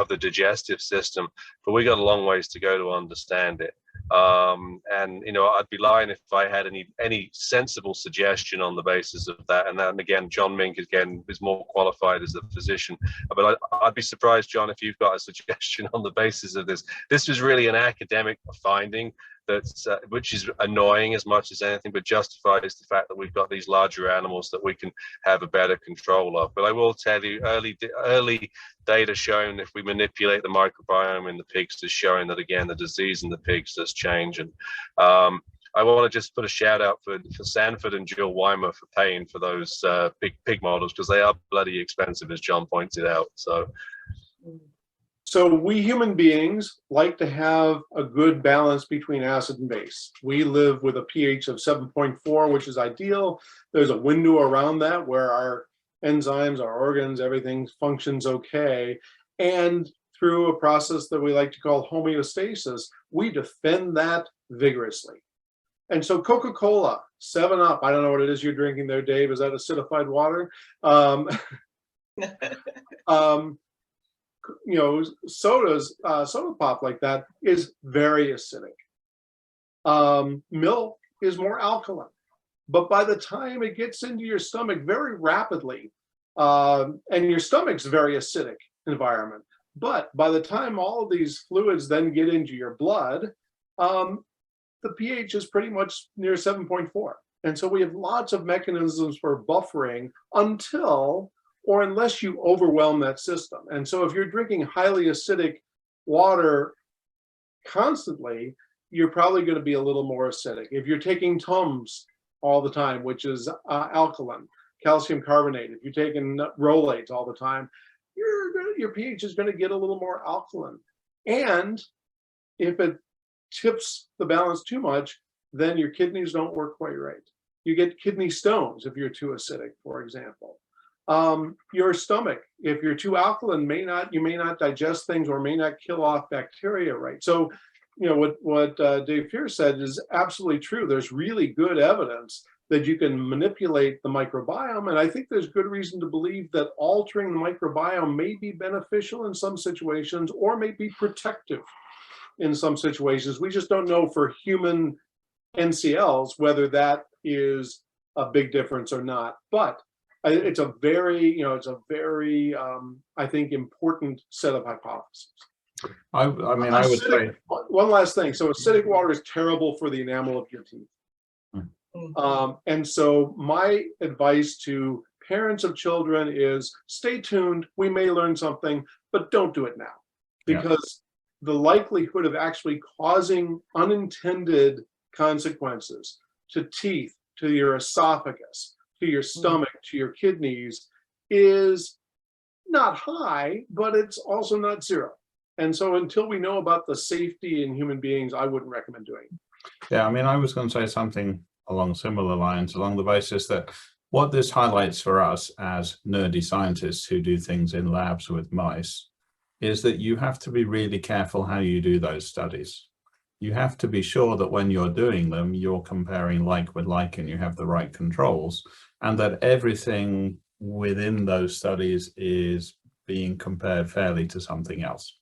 the digestive system, but we got a long ways to go to understand it. And I'd be lying if I had any sensible suggestion on the basis of that. And then again, John Mink is more qualified as a physician, but I'd be surprised, John, if you've got a suggestion on the basis of this. This was really an academic finding that's which is annoying as much as anything, but justifies the fact that we've got these larger animals that we can have a better control of. But I will tell you, early data showing if we manipulate the microbiome in the pigs is showing that, again, the disease in the pigs does change. And I want to just put a shout out for Sanford and Jill Weimer for paying for those big pig models, because they are bloody expensive, as John pointed out. So we human beings like to have a good balance between acid and base. We live with a pH of 7.4, which is ideal. There's a window around that where our enzymes, our organs, everything functions okay. And through a process that we like to call homeostasis, we defend that vigorously. And so Coca-Cola, 7-Up, I don't know what it is you're drinking there, Dave. Is that acidified water? Soda pop like that is very acidic. Milk is more alkaline, but by the time it gets into your stomach very rapidly, and your stomach's a very acidic environment, but by the time all of these fluids then get into your blood, the pH is pretty much near 7.4. And so we have lots of mechanisms for buffering until or unless you overwhelm that system. And so if you're drinking highly acidic water constantly, you're probably going to be a little more acidic. If you're taking Tums all the time, which is alkaline, calcium carbonate, if you're taking Rolaids all the time, your pH is going to get a little more alkaline. And if it tips the balance too much, then your kidneys don't work quite right. You get kidney stones if you're too acidic, for example. Your stomach, if you're too alkaline, you may not digest things or may not kill off bacteria right. So, what Dave Pearce said is absolutely true. There's really good evidence that you can manipulate the microbiome, and I think there's good reason to believe that altering the microbiome may be beneficial in some situations or may be protective in some situations. We just don't know for human NCLs whether that is a big difference or not. But it's a very, I think, important set of hypotheses. I would say one last thing. So acidic water is terrible for the enamel of your teeth. And so my advice to parents of children is stay tuned. We may learn something, but don't do it now, because the likelihood of actually causing unintended consequences to teeth, to your esophagus, to your stomach, to your kidneys is not high, but it's also not zero. And so until we know about the safety in human beings, I wouldn't recommend doing it. Yeah, I was going to say something along similar lines, along the basis that what this highlights for us as nerdy scientists who do things in labs with mice is that you have to be really careful how you do those studies. You have to be sure that when you're doing them, you're comparing like with like and you have the right controls, and that everything within those studies is being compared fairly to something else.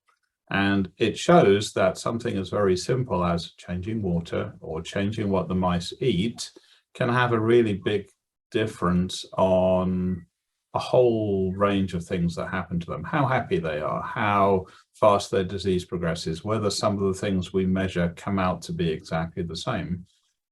And it shows that something as very simple as changing water or changing what the mice eat can have a really big difference on a whole range of things that happen to them, how happy they are, how fast their disease progresses, whether some of the things we measure come out to be exactly the same,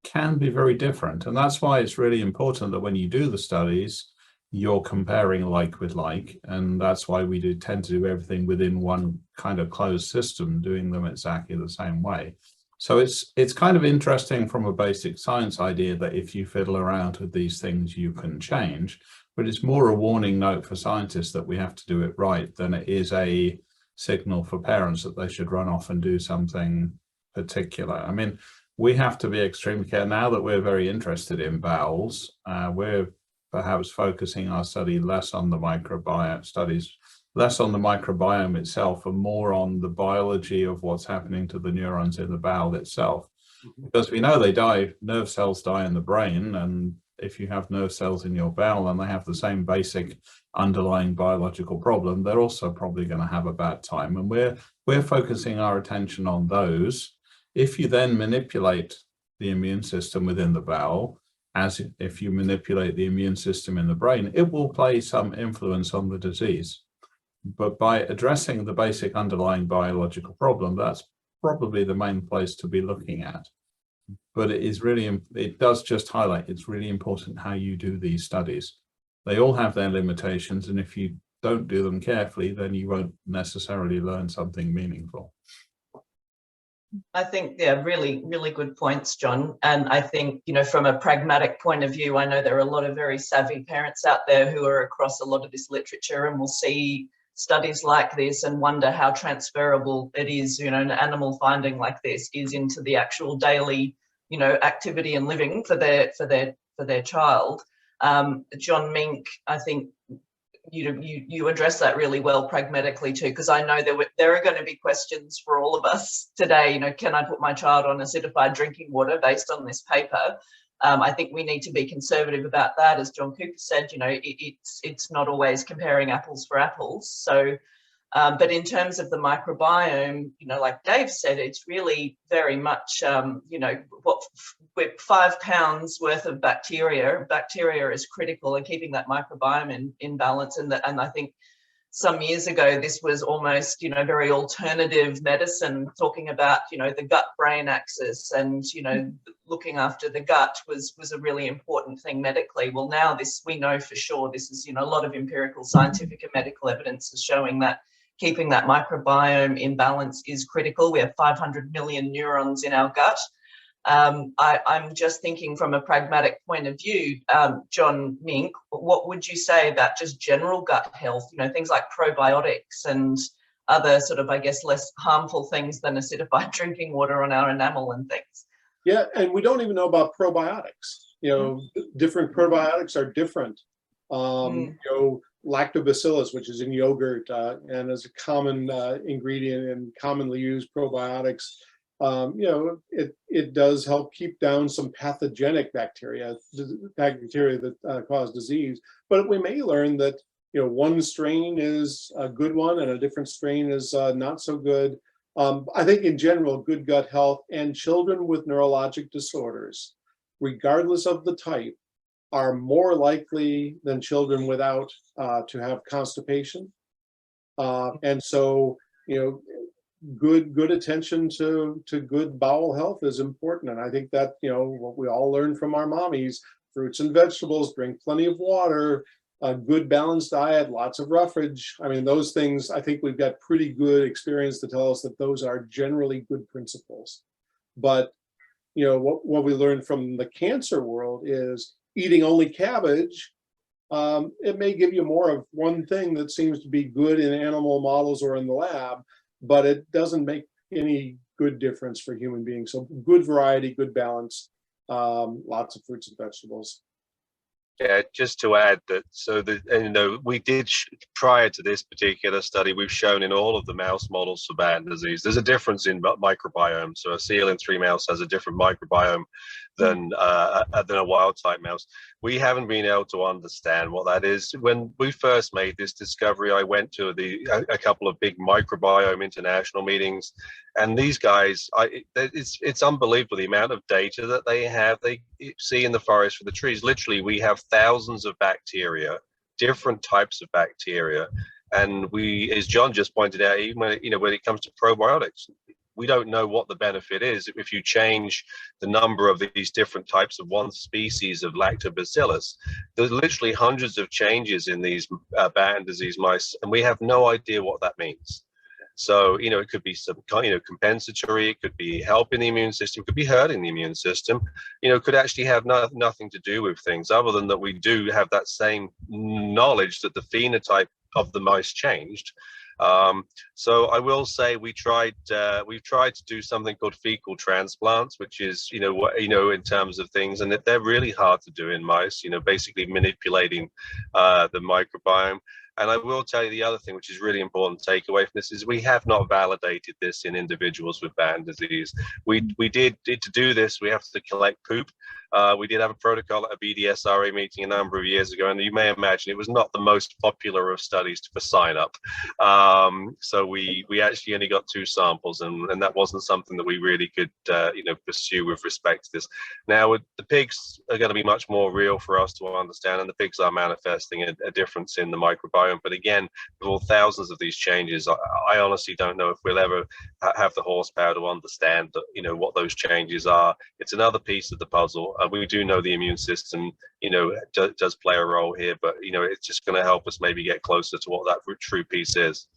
can be very different. And that's why it's really important that when you do the studies, you're comparing like with like. And that's why we do tend to do everything within one kind of closed system, doing them exactly the same way. So it's kind of interesting from a basic science idea that if you fiddle around with these things, you can change. But it's more a warning note for scientists that we have to do it right than it is a signal for parents that they should run off and do something particular. I mean, we have to be extremely careful now that we're very interested in bowels. We're perhaps focusing our study less on the microbiome studies, less on the microbiome itself and more on the biology of what's happening to the neurons in the bowel itself. Because we know they die, nerve cells die in the brain, and if you have nerve cells in your bowel and they have the same basic underlying biological problem, they're also probably going to have a bad time. And we're focusing our attention on those. If you then manipulate the immune system within the bowel, as if you manipulate the immune system in the brain, it will play some influence on the disease. But by addressing the basic underlying biological problem, that's probably the main place to be looking at. But it does just highlight it's really important how you do these studies. They all have their limitations, and if you don't do them carefully, then you won't necessarily learn something meaningful. I think, yeah, really, really good points, John. And I think, you know, from a pragmatic point of view, I know there are a lot of very savvy parents out there who are across a lot of this literature and will see studies like this and wonder how transferable it is, you know, an animal finding like this is into the actual daily, you know, activity and living for their child. John Mink, I think you address that really well pragmatically too, because I know there are going to be questions for all of us today. You know, can I put my child on acidified drinking water based on this paper? I think we need to be conservative about that. As John Cooper said, you know, it's not always comparing apples for apples. So, but in terms of the microbiome, you know, like Dave said, it's really very much, you know, with 5 pounds worth of bacteria is critical in keeping that microbiome in balance. And I think some years ago, this was almost, you know, very alternative medicine, talking about, you know, the gut-brain axis and, you know, looking after the gut was a really important thing medically. Well, now we know for sure this is, you know, a lot of empirical scientific and medical evidence is showing that keeping that microbiome in balance is critical. We have 500 million neurons in our gut. I'm just thinking from a pragmatic point of view, John Mink, what would you say about just general gut health, you know, things like probiotics and other sort of, I guess, less harmful things than acidified drinking water on our enamel and things? Yeah, and we don't even know about probiotics. You know, different probiotics are different. You know, lactobacillus, which is in yogurt and is a common ingredient in commonly used probiotics. You know, it does help keep down some pathogenic bacteria that cause disease. But we may learn that, you know, one strain is a good one and a different strain is not so good. I think in general, good gut health and children with neurologic disorders, regardless of the type, are more likely than children without to have constipation. And so, you know, good attention to good bowel health is important. And I think that, you know, what we all learn from our mommies, fruits and vegetables, drink plenty of water, a good balanced diet, lots of roughage. I mean, those things, I think we've got pretty good experience to tell us that those are generally good principles. But, you know, what we learned from the cancer world is eating only cabbage, it may give you more of one thing that seems to be good in animal models or in the lab, but it doesn't make any good difference for human beings. So good variety, good balance, lots of fruits and vegetables. Yeah, just to add that, so that, you know, we did prior to this particular study, we've shown in all of the mouse models for Batten disease, there's a difference in microbiome. So a CLN3 mouse has a different microbiome than a wild type mouse. We haven't been able to understand what that is. When we first made this discovery, I went to a couple of big microbiome international meetings, and these guys, it's unbelievable the amount of data that they have. They see in the forest for the trees. Literally, we have thousands of bacteria different types of bacteria. And we, as John just pointed out, even when, when it comes to probiotics, we don't know what the benefit is if you change the number of these different types of one species of lactobacillus. There's literally hundreds of changes in these Batten disease mice, and we have no idea what that means. So, it could be some kind, compensatory, it could be helping the immune system, it could be hurting the immune system, could actually have nothing to do with things other than that we do have that same knowledge that the phenotype of the mice changed. So I will say we've tried to do something called fecal transplants, which is, in terms of things, and they're really hard to do in mice, basically manipulating the microbiome. And I will tell you the other thing, which is really important to take away from this, is we have not validated this in individuals with Batten disease. We did to do this, we have to collect poop. We did have a protocol at a BDSRA meeting a number of years ago, and you may imagine it was not the most popular of studies for sign up. So we actually only got 2 samples, and that wasn't something that we really could pursue with respect to this. Now the pigs are going to be much more real for us to understand, and the pigs are manifesting a difference in the microbiome. But again, with all thousands of these changes, I honestly don't know if we'll ever have the horsepower to understand what those changes are. It's another piece of the puzzle. We do know the immune system, does play a role here, but it's just going to help us maybe get closer to what that true piece is.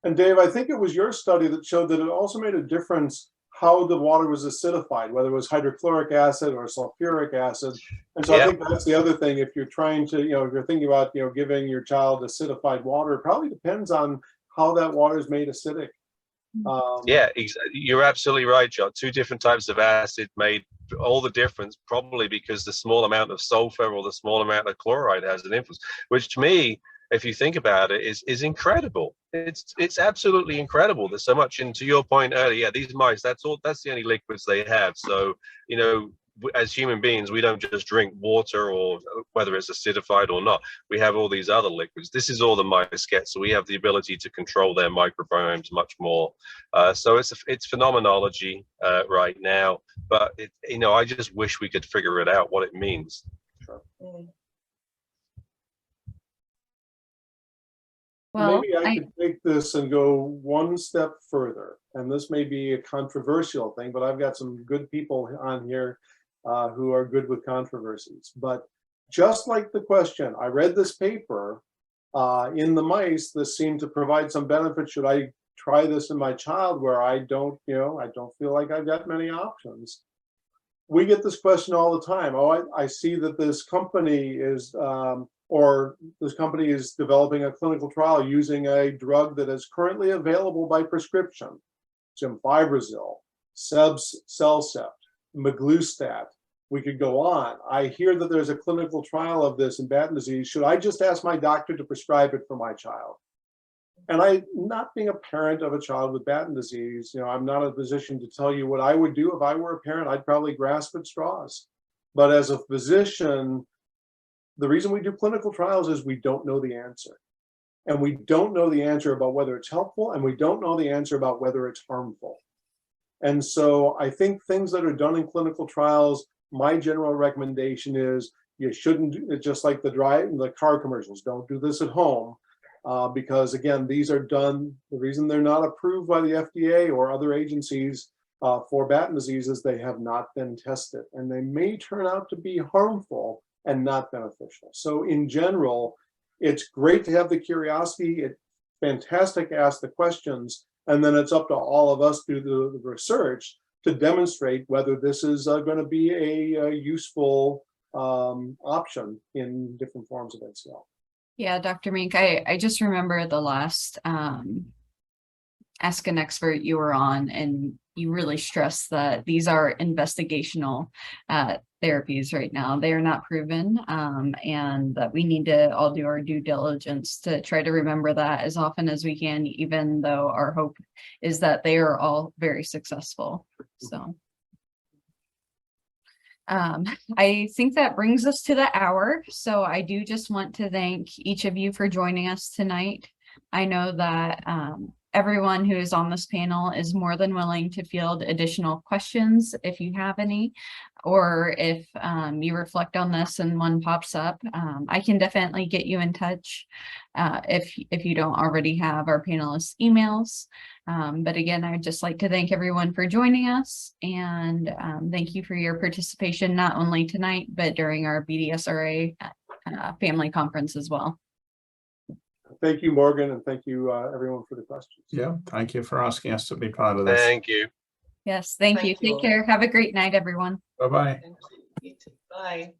And Dave, I think it was your study that showed that it also made a difference how the water was acidified, whether it was hydrochloric acid or sulfuric acid. And so I think that's the other thing. If you're trying to, if you're thinking about, giving your child acidified water, it probably depends on how that water is made acidic. You're absolutely right, John. 2 different types of acid made all the difference, probably because the small amount of sulfur or the small amount of chloride has an influence, which to me, if you think about it, is incredible. It's absolutely incredible. There's so much. And to your point earlier, these mice, that's the only liquids they have. So, as human beings, we don't just drink water, or whether it's acidified or not. We have all these other liquids. This is all the mice get. So we have the ability to control their microbiomes much more. So it's phenomenology right now. But I just wish we could figure it out what it means. Sure. Well, maybe I could take this and go one step further. And this may be a controversial thing, but I've got some good people on here who are good with controversies. But just like the question, I read this paper in the mice, this seemed to provide some benefit. Should I try this in my child where I don't feel like I've got many options? We get this question all the time. Oh, I see that this company is developing a clinical trial using a drug that is currently available by prescription. Gemfibrozil, Cellcept, Maglustat. We could go on. I hear that there's a clinical trial of this in Batten disease. Should I just ask my doctor to prescribe it for my child? And not being a parent of a child with Batten disease, I'm not in a position to tell you what I would do if I were a parent. I'd probably grasp at straws. But as a physician, the reason we do clinical trials is we don't know the answer. And we don't know the answer about whether it's helpful, and we don't know the answer about whether it's harmful. And so I think things that are done in clinical trials, my general recommendation is you shouldn't, just like the car commercials, don't do this at home. Because again, these are done, the reason they're not approved by the FDA or other agencies for Batten disease is they have not been tested, and they may turn out to be harmful and not beneficial. So in general, it's great to have the curiosity. It's fantastic to ask the questions, and then it's up to all of us through the research to demonstrate whether this is going to be a useful option in different forms of NCL. yeah, Dr. Mink, I just remember the last Ask an Expert you were on, and you really stressed that these are investigational therapies right now. They are not proven, and that we need to all do our due diligence to try to remember that as often as we can, even though our hope is that they are all very successful. So I think that brings us to the hour. So I do just want to thank each of you for joining us tonight. I know that everyone who is on this panel is more than willing to field additional questions if you have any, or if you reflect on this and one pops up. I can definitely get you in touch if you don't already have our panelists' emails. But again, I'd just like to thank everyone for joining us, and thank you for your participation, not only tonight, but during our BDSRA Family Conference as well. Thank you, Morgan, and thank you, everyone, for the questions. Yeah, thank you for asking us to be part of this. Thank you. Yes, thank you. Thank you Take all. care. Have a great night, everyone. Bye-bye. Thank you. You too. Bye.